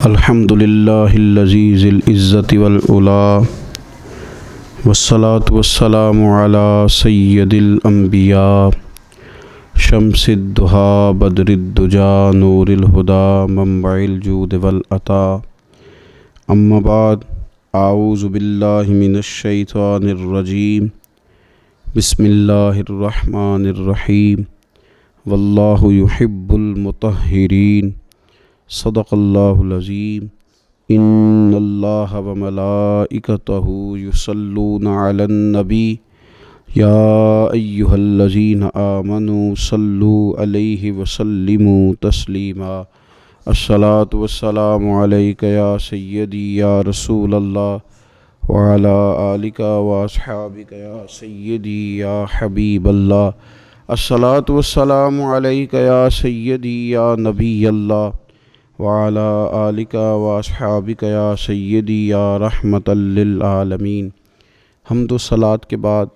الحمد للہ الذی ذی العزت والعلا والصلاة والسلام علی سید الانبیاء شمس الضحیٰ بدر الدجا نور الہدی منبع الجود والعطاء اما بعد اعوذ باللہ من الشیطان الرجیم بسم اللہ الرحمن الرحیم واللہ یحب المطہرین صدق اللہ العظیم ان اللہ وملائکتہ یصلون علی النبی یا ایہا الذین آمنوا صلوا علیہ وسلموا تسلیما الصلاۃ والسلام علیک یا سیدی یا رسول اللہ وعلی آلک واصحابک یا سیدی یا حبیب اللہ الصلاۃ والسلام علیک یا سیدی یا نبی اللہ وعلی آلک واصحابک یا سیدی یا رحمۃ للعالمین۔ حمد و صلوات کے بعد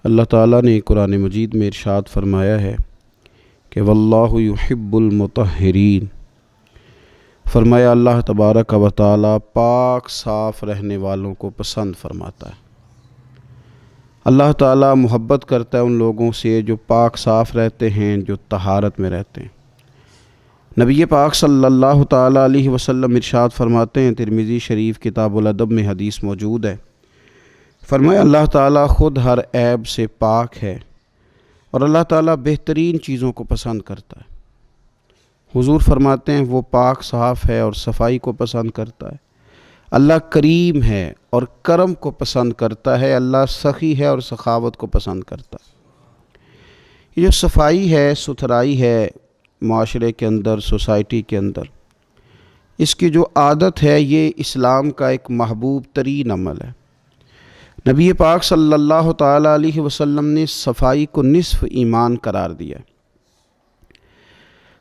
اللہ تعالیٰ نے قرآن مجید میں ارشاد فرمایا ہے کہ واللہ یحب المطہرین، فرمایا اللہ تبارک و تعالیٰ پاک صاف رہنے والوں کو پسند فرماتا ہے۔ اللہ تعالیٰ محبت کرتا ہے ان لوگوں سے جو پاک صاف رہتے ہیں، جو طہارت میں رہتے ہیں۔ نبی پاک صلی اللہ تعالیٰ علیہ وسلم ارشاد فرماتے ہیں، ترمذی شریف کتاب الادب میں حدیث موجود ہے، فرمایا اللہ تعالیٰ خود ہر عیب سے پاک ہے اور اللہ تعالیٰ بہترین چیزوں کو پسند کرتا ہے۔ حضور فرماتے ہیں وہ پاک صاف ہے اور صفائی کو پسند کرتا ہے۔ اللہ کریم ہے اور کرم کو پسند کرتا ہے، اللہ سخی ہے اور سخاوت کو پسند کرتا ہے۔ یہ جو صفائی ہے، ستھرائی ہے معاشرے کے اندر، سوسائٹی کے اندر، اس کی جو عادت ہے یہ اسلام کا ایک محبوب ترین عمل ہے۔ نبی پاک صلی اللہ تعالیٰ علیہ وسلم نے صفائی کو نصف ایمان قرار دیا ہے۔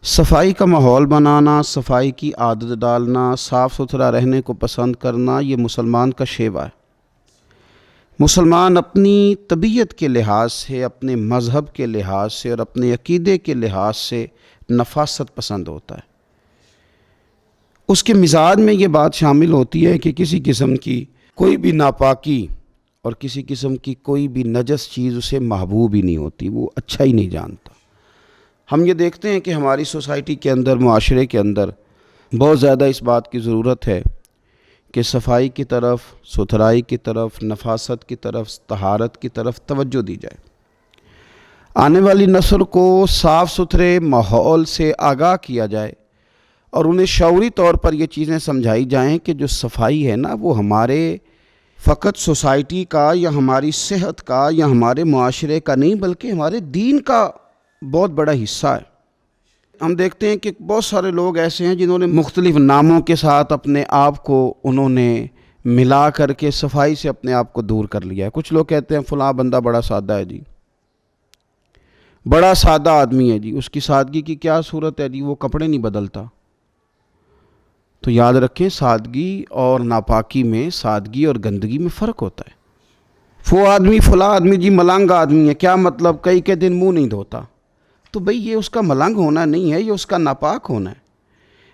صفائی کا ماحول بنانا، صفائی کی عادت ڈالنا، صاف ستھرا رہنے کو پسند کرنا، یہ مسلمان کا شیوا ہے۔ مسلمان اپنی طبیعت کے لحاظ سے، اپنے مذہب کے لحاظ سے اور اپنے عقیدے کے لحاظ سے نفاست پسند ہوتا ہے۔ اس کے مزاج میں یہ بات شامل ہوتی ہے کہ کسی قسم کی کوئی بھی ناپاکی اور کسی قسم کی کوئی بھی نجس چیز اسے محبوب ہی نہیں ہوتی، وہ اچھا ہی نہیں جانتا۔ ہم یہ دیکھتے ہیں کہ ہماری سوسائٹی کے اندر، معاشرے کے اندر بہت زیادہ اس بات کی ضرورت ہے کہ صفائی کی طرف، ستھرائی کی طرف، نفاست کی طرف، طہارت کی طرف توجہ دی جائے۔ آنے والی نسل کو صاف ستھرے ماحول سے آگاہ کیا جائے اور انہیں شعوری طور پر یہ چیزیں سمجھائی جائیں کہ جو صفائی ہے نا، وہ ہمارے فقط سوسائٹی کا یا ہماری صحت کا یا ہمارے معاشرے کا نہیں، بلکہ ہمارے دین کا بہت بڑا حصہ ہے۔ ہم دیکھتے ہیں کہ بہت سارے لوگ ایسے ہیں جنہوں نے مختلف ناموں کے ساتھ اپنے آپ کو انہوں نے ملا کر کے صفائی سے اپنے آپ کو دور کر لیا ہے۔ کچھ لوگ کہتے ہیں فلاں بندہ بڑا سادہ ہے جی، بڑا سادہ آدمی ہے جی، اس کی سادگی کی کیا صورت ہے جی، وہ کپڑے نہیں بدلتا۔ تو یاد رکھیں، سادگی اور ناپاکی میں، سادگی اور گندگی میں فرق ہوتا ہے۔ فلاں آدمی جی ملنگ آدمی ہے، کیا مطلب؟ کئی کے دن منہ نہیں دھوتا۔ تو بھئی یہ اس کا ملنگ ہونا نہیں ہے، یہ اس کا ناپاک ہونا ہے،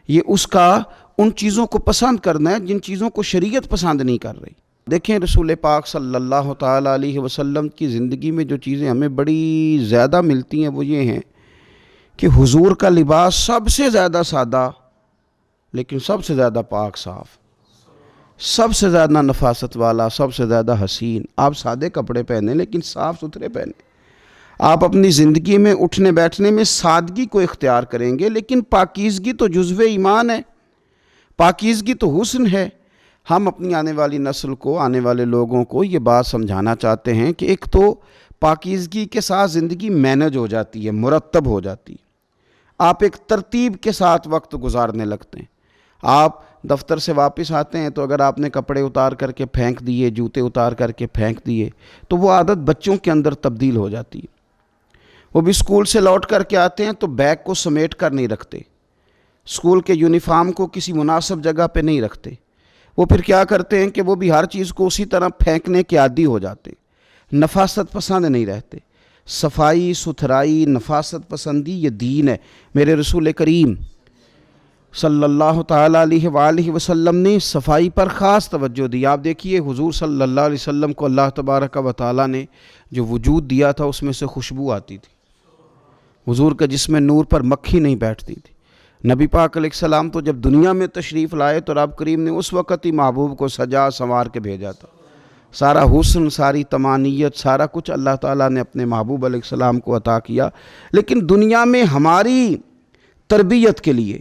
یہ اس کا ان چیزوں کو پسند کرنا ہے جن چیزوں کو شریعت پسند نہیں کر رہی۔ دیکھیں رسول پاک صلی اللہ تعالیٰ علیہ وسلم کی زندگی میں جو چیزیں ہمیں بڑی زیادہ ملتی ہیں وہ یہ ہیں کہ حضور کا لباس سب سے زیادہ سادہ لیکن سب سے زیادہ پاک صاف، سب سے زیادہ نفاست والا، سب سے زیادہ حسین۔ آپ سادے کپڑے پہنیں لیکن صاف ستھرے پہنیں۔ آپ اپنی زندگی میں اٹھنے بیٹھنے میں سادگی کو اختیار کریں گے، لیکن پاکیزگی تو جزو ایمان ہے، پاکیزگی تو حسن ہے۔ ہم اپنی آنے والی نسل کو، آنے والے لوگوں کو یہ بات سمجھانا چاہتے ہیں کہ ایک تو پاکیزگی کے ساتھ زندگی مینج ہو جاتی ہے، مرتب ہو جاتی ہے، آپ ایک ترتیب کے ساتھ وقت گزارنے لگتے ہیں۔ آپ دفتر سے واپس آتے ہیں تو اگر آپ نے کپڑے اتار کر کے پھینک دیے، جوتے اتار کر کے پھینک دیے، تو وہ عادت بچوں کے اندر تبدیل ہو جاتی ہے۔ وہ بھی اسکول سے لوٹ کر کے آتے ہیں تو بیگ کو سمیٹ کر نہیں رکھتے، اسکول کے یونیفارم کو کسی مناسب جگہ پہ نہیں رکھتے۔ وہ پھر کیا کرتے ہیں کہ وہ بھی ہر چیز کو اسی طرح پھینکنے کے عادی ہو جاتے، نفاست پسند نہیں رہتے۔ صفائی ستھرائی، نفاست پسندی، یہ دین ہے۔ میرے رسول کریم صلی اللہ تعالیٰ علیہ وآلہ وسلم نے صفائی پر خاص توجہ دی۔ آپ دیکھیے حضور صلی اللہ علیہ وسلم کو اللہ تبارک و تعالیٰ نے جو وجود دیا تھا اس میں سے خوشبو آتی تھی۔ حضور کا جسم نور پر مکھی نہیں بیٹھتی تھی۔ نبی پاک علیہ السلام تو جب دنیا میں تشریف لائے تو رب کریم نے اس وقت ہی محبوب کو سجا سنوار کے بھیجا تھا۔ سارا حسن، ساری تمانیت، سارا کچھ اللہ تعالیٰ نے اپنے محبوب علیہ السلام کو عطا کیا، لیکن دنیا میں ہماری تربیت کے لیے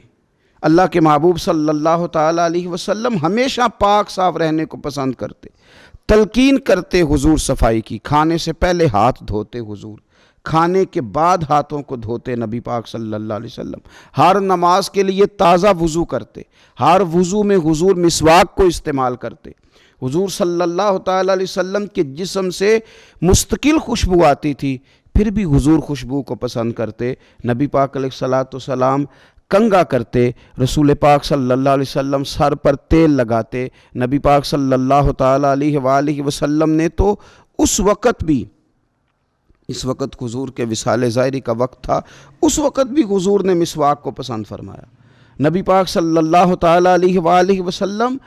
اللہ کے محبوب صلی اللہ تعالیٰ علیہ وسلم ہمیشہ پاک صاف رہنے کو پسند کرتے، تلقین کرتے حضور صفائی کی۔ کھانے سے پہلے ہاتھ دھوتے حضور، کھانے کے بعد ہاتھوں کو دھوتے نبی پاک صلی اللہ علیہ وسلم۔ ہر نماز کے لیے تازہ وضو کرتے، ہر وضو میں حضور مسواک کو استعمال کرتے۔ حضور صلی اللہ تعالیٰ علیہ وسلم کے جسم سے مستقل خوشبو آتی تھی، پھر بھی حضور خوشبو کو پسند کرتے۔ نبی پاک علیہ الصلاۃ والسلام کنگھا کرتے، رسول پاک صلی اللہ علیہ وسلم سر پر تیل لگاتے۔ نبی پاک صلی اللہ تعالیٰ علیہ وآلہ وسلم نے تو اس وقت بھی، اس وقت حضور کے وصال ظاہری کا وقت تھا، اس وقت بھی حضور نے مسواک کو پسند فرمایا۔ نبی پاک صلی اللہ تعالیٰ علیہ وآلہ وسلم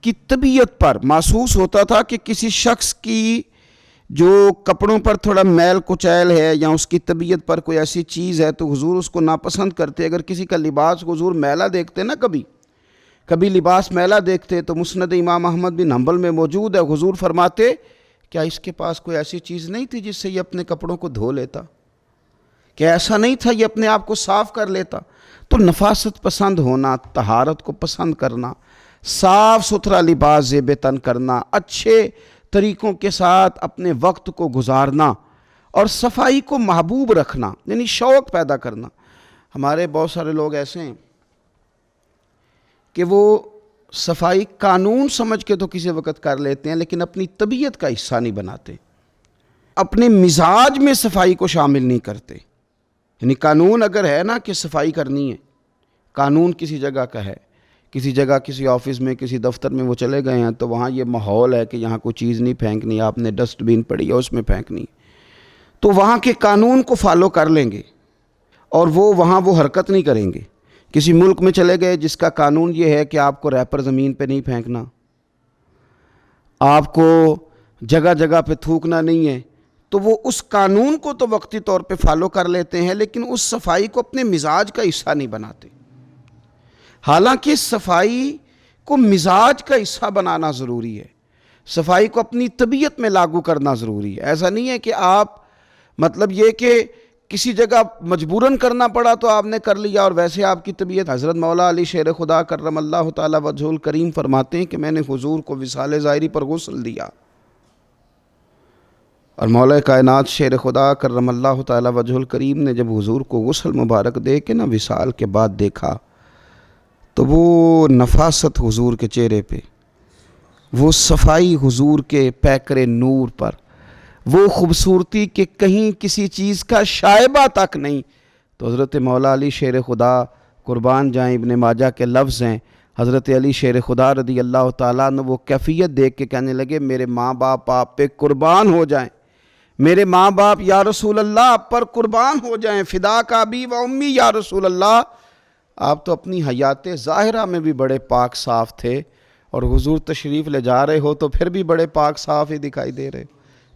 کی طبیعت پر محسوس ہوتا تھا کہ کسی شخص کی جو کپڑوں پر تھوڑا میل کچیل ہے یا اس کی طبیعت پر کوئی ایسی چیز ہے تو حضور اس کو ناپسند کرتے۔ اگر کسی کا لباس حضور میلا دیکھتے نا، کبھی لباس میلا دیکھتے تو مسند امام احمد بن حنبل میں موجود ہے، حضور فرماتے کیا اس کے پاس کوئی ایسی چیز نہیں تھی جس سے یہ اپنے کپڑوں کو دھو لیتا؟ کیا ایسا نہیں تھا یہ اپنے آپ کو صاف کر لیتا؟ تو نفاست پسند ہونا، طہارت کو پسند کرنا، صاف ستھرا لباس زیب تن کرنا، اچھے طریقوں کے ساتھ اپنے وقت کو گزارنا اور صفائی کو محبوب رکھنا، یعنی شوق پیدا کرنا۔ ہمارے بہت سارے لوگ ایسے ہیں کہ وہ صفائی قانون سمجھ کے تو کسی وقت کر لیتے ہیں لیکن اپنی طبیعت کا حصہ نہیں بناتے، اپنے مزاج میں صفائی کو شامل نہیں کرتے۔ یعنی قانون اگر ہے نا کہ صفائی کرنی ہے، قانون کسی جگہ کا ہے، کسی جگہ کسی آفس میں کسی دفتر میں وہ چلے گئے ہیں تو وہاں یہ ماحول ہے کہ یہاں کوئی چیز نہیں پھینکنی، آپ نے ڈسٹ بین پڑی ہے اس میں پھینکنی، تو وہاں کے قانون کو فالو کر لیں گے اور وہاں وہ حرکت نہیں کریں گے۔ کسی ملک میں چلے گئے جس کا قانون یہ ہے کہ آپ کو ریپر زمین پہ نہیں پھینکنا، آپ کو جگہ جگہ پہ تھوکنا نہیں ہے، تو وہ اس قانون کو تو وقتی طور پہ فالو کر لیتے ہیں لیکن اس صفائی کو اپنے مزاج کا حصہ نہیں بناتے۔ حالانکہ صفائی کو مزاج کا حصہ بنانا ضروری ہے، صفائی کو اپنی طبیعت میں لاگو کرنا ضروری ہے۔ ایسا نہیں ہے کہ آپ مطلب یہ کہ کسی جگہ مجبوراً کرنا پڑا تو آپ نے کر لیا اور ویسے آپ کی طبیعت۔ حضرت مولا علی شیر خدا کرم اللہ تعالیٰ وجہہ الکریم فرماتے ہیں کہ میں نے حضور کو وصال ظاہری پر غسل دیا اور مولا کائنات شیر خدا کرم اللہ تعالیٰ وجہہ الکریم نے جب حضور کو غسل مبارک دے کے نا وصال کے بعد دیکھا تو وہ نفاست حضور کے چہرے پہ، وہ صفائی حضور کے پیکر نور پر، وہ خوبصورتی کہ کہیں کسی چیز کا شائبہ تک نہیں۔ تو حضرت مولا علی شیر خدا قربان جائیں، ابن ماجہ کے لفظ ہیں، حضرت علی شیر خدا رضی اللہ تعالیٰ نے وہ کیفیت دیکھ کے کہنے لگے میرے ماں باپ آپ پہ قربان ہو جائیں، میرے ماں باپ یا رسول اللہ آپ پر قربان ہو جائیں، فدا کا ابی و امی یا رسول اللہ۔ آپ تو اپنی حیات ظاہرہ میں بھی بڑے پاک صاف تھے اور حضور تشریف لے جا رہے ہو تو پھر بھی بڑے پاک صاف ہی دکھائی دے رہے،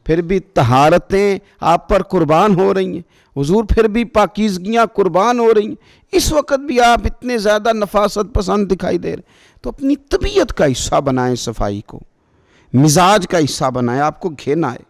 پھر بھی طہارتیں آپ پر قربان ہو رہی ہیں، حضور پھر بھی پاکیزگیاں قربان ہو رہی ہیں، اس وقت بھی آپ اتنے زیادہ نفاست پسند دکھائی دے رہے۔ تو اپنی طبیعت کا حصہ بنائیں، صفائی کو مزاج کا حصہ بنائیں۔ آپ کو گھینا ہے،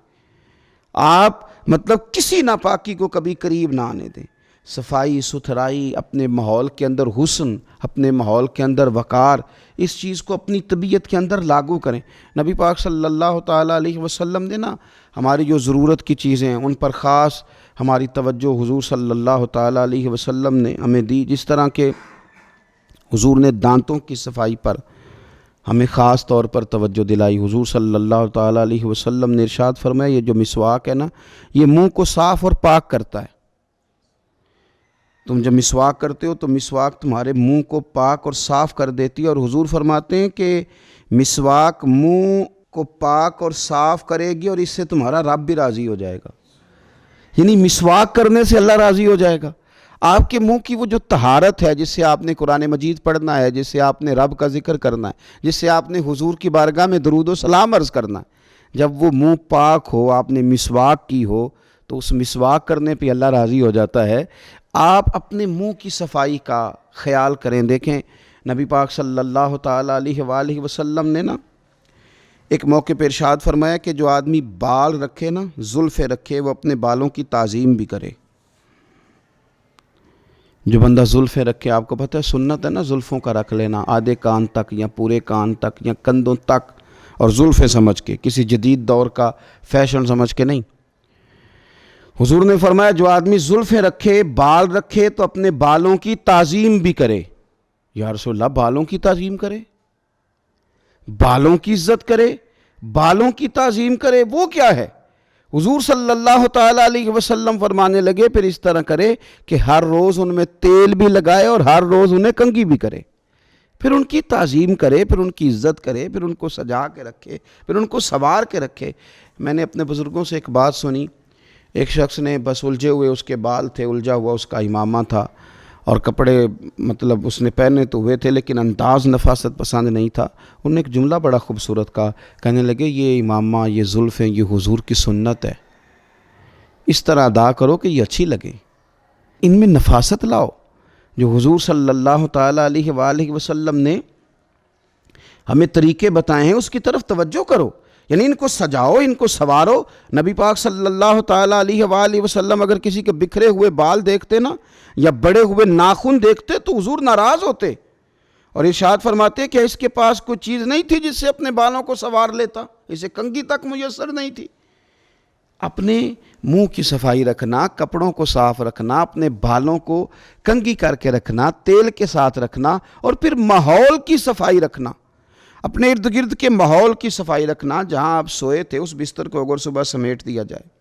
آپ مطلب کسی ناپاکی کو کبھی قریب نہ آنے دیں۔ صفائی ستھرائی، اپنے ماحول کے اندر حسن، اپنے ماحول کے اندر وقار، اس چیز کو اپنی طبیعت کے اندر لاگو کریں۔ نبی پاک صلی اللہ تعالیٰ علیہ وسلم نے نا ہماری جو ضرورت کی چیزیں ہیں ان پر خاص ہماری توجہ حضور صلی اللہ تعالیٰ علیہ وسلم نے ہمیں دی۔ جس طرح کہ حضور نے دانتوں کی صفائی پر ہمیں خاص طور پر توجہ دلائی۔ حضور صلی اللہ تعالیٰ علیہ وسلم نے ارشاد فرمایا یہ جو مسواک ہے نا یہ منہ کو صاف اور پاک کرتا ہے۔ تم جب مسواک کرتے ہو تو مسواک تمہارے منہ کو پاک اور صاف کر دیتی ہے، اور حضور فرماتے ہیں کہ مسواک منہ کو پاک اور صاف کرے گی اور اس سے تمہارا رب بھی راضی ہو جائے گا، یعنی مسواک کرنے سے اللہ راضی ہو جائے گا۔ آپ کے منہ کی وہ جو طہارت ہے، جس سے آپ نے قرآن مجید پڑھنا ہے، جس سے آپ نے رب کا ذکر کرنا ہے، جس سے آپ نے حضور کی بارگاہ میں درود و سلام عرض کرنا ہے، جب وہ منہ پاک ہو، آپ نے مسواک کی ہو، تو اس مسواک کرنے پہ اللہ راضی ہو جاتا ہے۔ آپ اپنے منہ کی صفائی کا خیال کریں۔ دیکھیں نبی پاک صلی اللہ تعالیٰ علیہ وآلہ وسلم نے نا ایک موقع پہ ارشاد فرمایا کہ جو آدمی بال رکھے نا، زلفیں رکھے، وہ اپنے بالوں کی تعظیم بھی کرے۔ جو بندہ زلفیں رکھے، آپ کو پتہ ہے سنت ہے نا زلفوں کا رکھ لینا، آدھے کان تک یا پورے کان تک یا کندھوں تک، اور زلفیں سمجھ کے، کسی جدید دور کا فیشن سمجھ کے نہیں۔ حضور نے فرمایا جو آدمی زلفیں رکھے، بال رکھے، تو اپنے بالوں کی تعظیم بھی کرے۔ یا رسول اللہ، بالوں کی تعظیم کرے، بالوں کی عزت کرے، بالوں کی تعظیم کرے، وہ کیا ہے؟ حضور صلی اللہ تعالیٰ علیہ وسلم فرمانے لگے پھر اس طرح کرے کہ ہر روز ان میں تیل بھی لگائے اور ہر روز انہیں کنگھی بھی کرے، پھر ان کی تعظیم کرے، پھر ان کی عزت کرے، پھر ان کو سجا کے رکھے، پھر ان کو سنوار کے رکھے۔ میں نے اپنے بزرگوں سے ایک بات سنی، ایک شخص نے بس الجھے ہوئے اس کے بال تھے، الجھا ہوا اس کا امامہ تھا، اور کپڑے مطلب اس نے پہنے تو ہوئے تھے لیکن انداز نفاست پسند نہیں تھا۔ انہوں نے ایک جملہ بڑا خوبصورت کہا، کہنے لگے یہ امامہ، یہ زلفیں، یہ حضور کی سنت ہے، اس طرح ادا کرو کہ یہ اچھی لگے، ان میں نفاست لاؤ۔ جو حضور صلی اللہ تعالیٰ علیہ وآلہ وسلم نے ہمیں طریقے بتائے ہیں اس کی طرف توجہ کرو، یعنی ان کو سجاؤ، ان کو سنوارو۔ نبی پاک صلی اللہ تعالیٰ علیہ وآلہ وسلم اگر کسی کے بکھرے ہوئے بال دیکھتے نا یا بڑے ہوئے ناخن دیکھتے تو حضور ناراض ہوتے اور ارشاد فرماتے کہ اس کے پاس کوئی چیز نہیں تھی جس سے اپنے بالوں کو سنوار لیتا، اسے کنگھی تک میسر نہیں تھی۔ اپنے منہ کی صفائی رکھنا، کپڑوں کو صاف رکھنا، اپنے بالوں کو کنگھی کر کے رکھنا، تیل کے ساتھ رکھنا، اور پھر ماحول کی صفائی رکھنا، اپنے ارد گرد کے ماحول کی صفائی رکھنا۔ جہاں آپ سوئے تھے اس بستر کو اگر صبح سمیٹ دیا جائے،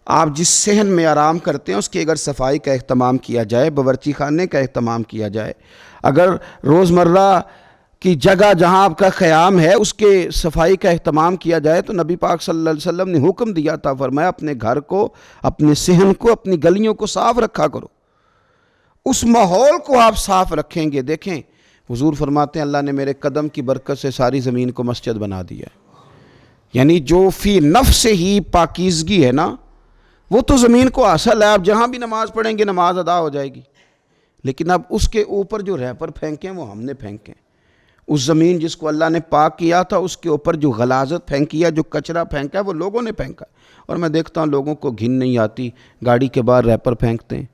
آپ جس صحن میں آرام کرتے ہیں اس کی اگر صفائی کا اہتمام کیا جائے، باورچی خانے کا اہتمام کیا جائے، اگر روزمرہ کی جگہ جہاں آپ کا قیام ہے اس کے صفائی کا اہتمام کیا جائے، تو نبی پاک صلی اللہ علیہ وسلم نے حکم دیا تھا، فرمایا اپنے گھر کو، اپنے صحن کو، اپنی گلیوں کو صاف رکھا کرو، اس ماحول کو آپ صاف رکھیں گے۔ دیکھیں حضور فرماتے ہیں اللہ نے میرے قدم کی برکت سے ساری زمین کو مسجد بنا دیا ہے، یعنی جو فی نفس ہی پاکیزگی ہے نا وہ تو زمین کو حاصل ہے، آپ جہاں بھی نماز پڑھیں گے نماز ادا ہو جائے گی، لیکن اب اس کے اوپر جو ریپر پھینکیں وہ ہم نے پھینکیں۔ اس زمین جس کو اللہ نے پاک کیا تھا اس کے اوپر جو غلاظت پھینکی ہے، جو کچرا پھینکا ہے، وہ لوگوں نے پھینکا۔ اور میں دیکھتا ہوں لوگوں کو گھن نہیں آتی، گاڑی کے باہر ریپر پھینکتے ہیں۔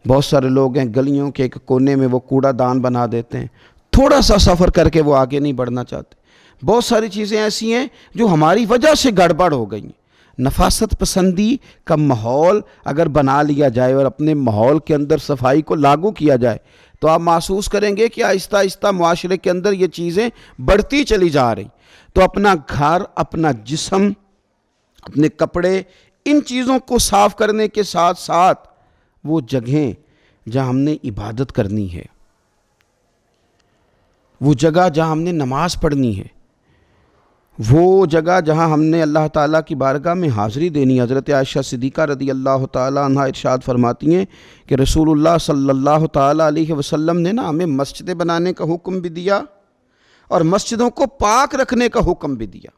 بہت سارے لوگ ہیں گلیوں کے ایک کونے میں وہ کوڑا دان بنا دیتے ہیں، تھوڑا سا سفر کر کے وہ آگے نہیں بڑھنا چاہتے۔ بہت ساری چیزیں ایسی ہیں جو ہماری وجہ سے گڑبڑ ہو گئی ہیں۔ نفاست پسندی کا ماحول اگر بنا لیا جائے اور اپنے ماحول کے اندر صفائی کو لاگو کیا جائے تو آپ محسوس کریں گے کہ آہستہ آہستہ معاشرے کے اندر یہ چیزیں بڑھتی چلی جا رہی۔ تو اپنا گھر، اپنا جسم، اپنے کپڑے، ان چیزوں کو صاف کرنے کے ساتھ ساتھ وہ جگہیں جہاں ہم نے عبادت کرنی ہے، وہ جگہ جہاں ہم نے نماز پڑھنی ہے، وہ جگہ جہاں ہم نے اللہ تعالیٰ کی بارگاہ میں حاضری دینی۔ حضرت عائشہ صدیقہ رضی اللہ تعالیٰ عنہ ارشاد فرماتی ہیں کہ رسول اللہ صلی اللہ تعالیٰ علیہ وسلم نے نا ہمیں مسجدیں بنانے کا حکم بھی دیا اور مسجدوں کو پاک رکھنے کا حکم بھی دیا۔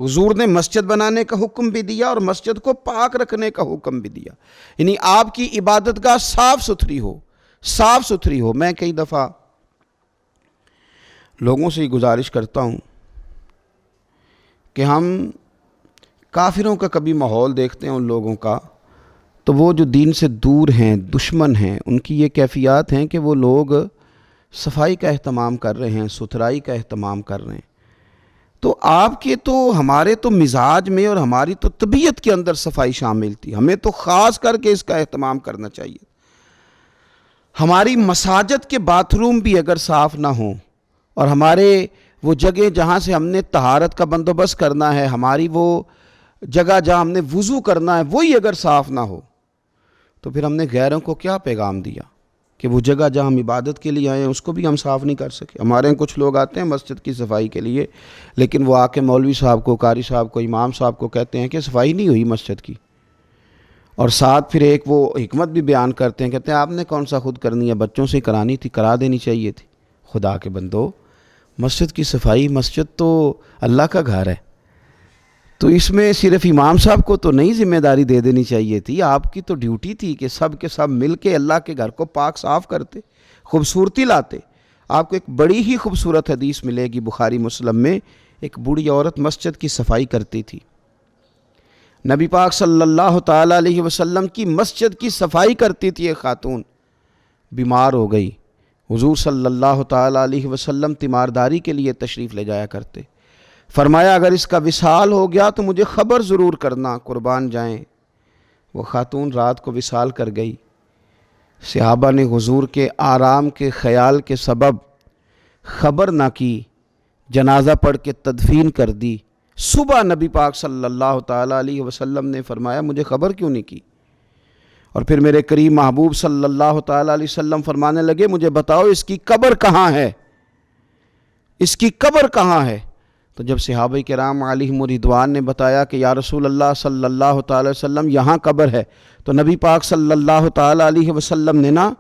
حضور نے مسجد بنانے کا حکم بھی دیا اور مسجد کو پاک رکھنے کا حکم بھی دیا، یعنی آپ کی عبادت گاہ صاف ستھری ہو، صاف ستھری ہو۔ میں کئی دفعہ لوگوں سے یہ گزارش کرتا ہوں کہ ہم کافروں کا کبھی ماحول دیکھتے ہیں ان لوگوں کا، تو وہ جو دین سے دور ہیں، دشمن ہیں، ان کی یہ کیفیات ہیں کہ وہ لوگ صفائی کا اہتمام کر رہے ہیں، ستھرائی کا اہتمام کر رہے ہیں۔ تو آپ کے تو ہمارے تو مزاج میں اور ہماری تو طبیعت کے اندر صفائی شامل تھی، ہمیں تو خاص کر کے اس کا اہتمام کرنا چاہیے۔ ہماری مساجد کے باتھ روم بھی اگر صاف نہ ہوں اور ہمارے وہ جگہ جہاں سے ہم نے طہارت کا بندوبست کرنا ہے، ہماری وہ جگہ جہاں ہم نے وضو کرنا ہے وہی اگر صاف نہ ہو تو پھر ہم نے غیروں کو کیا پیغام دیا کہ وہ جگہ جہاں ہم عبادت کے لیے آئے ہیں اس کو بھی ہم صاف نہیں کر سکے۔ ہمارے ہیں کچھ لوگ آتے ہیں مسجد کی صفائی کے لیے، لیکن وہ آ کے مولوی صاحب کو، قاری صاحب کو، امام صاحب کو کہتے ہیں کہ صفائی نہیں ہوئی مسجد کی، اور ساتھ پھر ایک وہ حکمت بھی بیان کرتے ہیں، کہتے ہیں آپ نے کون سا خود کرنی ہے، بچوں سے کرانی تھی، کرا دینی چاہیے تھی۔ خدا کے بندو، مسجد کی صفائی، مسجد تو اللہ کا گھر ہے، تو اس میں صرف امام صاحب کو تو نہیں ذمہ داری دے دینی چاہیے تھی، آپ کی تو ڈیوٹی تھی کہ سب کے سب مل کے اللہ کے گھر کو پاک صاف کرتے، خوبصورتی لاتے۔ آپ کو ایک بڑی ہی خوبصورت حدیث ملے گی بخاری مسلم میں، ایک بوڑھی عورت مسجد کی صفائی کرتی تھی، نبی پاک صلی اللہ تعالیٰ علیہ وسلم کی مسجد کی صفائی کرتی تھی، ایک خاتون بیمار ہو گئی، حضور صلی اللہ تعالیٰ علیہ وسلم تیمارداری کے لیے تشریف لے جایا کرتے، فرمایا اگر اس کا وصال ہو گیا تو مجھے خبر ضرور کرنا، قربان جائیں۔ وہ خاتون رات کو وصال کر گئی، صحابہ نے حضور کے آرام کے خیال کے سبب خبر نہ کی، جنازہ پڑھ کے تدفین کر دی۔ صبح نبی پاک صلی اللہ تعالیٰ علیہ وسلم نے فرمایا مجھے خبر کیوں نہیں کی؟ اور پھر میرے کریم محبوب صلی اللہ تعالیٰ علیہ وسلم فرمانے لگے مجھے بتاؤ اس کی قبر کہاں ہے، اس کی قبر کہاں ہے؟ تو جب صحابہ کرام علیہم رضوان نے بتایا کہ یا رسول اللہ صلی اللہ تعالیٰ علیہ وسلم یہاں قبر ہے، تو نبی پاک صلی اللہ تعالیٰ علیہ وسلم نے نا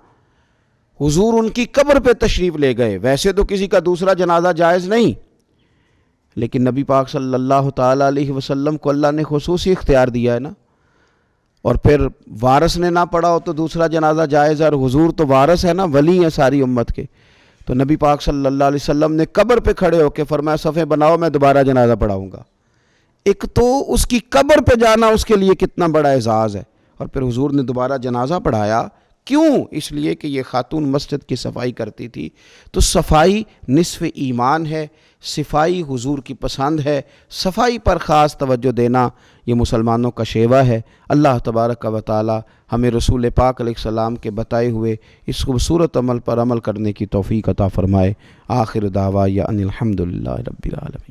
حضور ان کی قبر پہ تشریف لے گئے۔ ویسے تو کسی کا دوسرا جنازہ جائز نہیں، لیکن نبی پاک صلی اللہ تعالیٰ علیہ وسلم کو اللہ نے خصوصی اختیار دیا ہے نا، اور پھر وارث نے نہ پڑھا ہو تو دوسرا جنازہ جائز ہے، اور حضور تو وارث ہے نا، ولی ہیں ساری امت کے، تو نبی پاک صلی اللہ علیہ وسلم نے قبر پہ کھڑے ہو کے فرمایا صفیں بناؤ میں دوبارہ جنازہ پڑھاؤں گا۔ ایک تو اس کی قبر پہ جانا اس کے لیے کتنا بڑا اعزاز ہے، اور پھر حضور نے دوبارہ جنازہ پڑھایا، کیوں؟ اس لیے کہ یہ خاتون مسجد کی صفائی کرتی تھی۔ تو صفائی نصف ایمان ہے، صفائی حضور کی پسند ہے، صفائی پر خاص توجہ دینا یہ مسلمانوں کا شیوا ہے۔ اللہ تبارک و تعالی ہمیں رسول پاک علیہ السلام کے بتائے ہوئے اس خوبصورت عمل پر عمل کرنے کی توفیق عطا فرمائے۔ آخر دعوایا ان الحمدللہ رب العالمین۔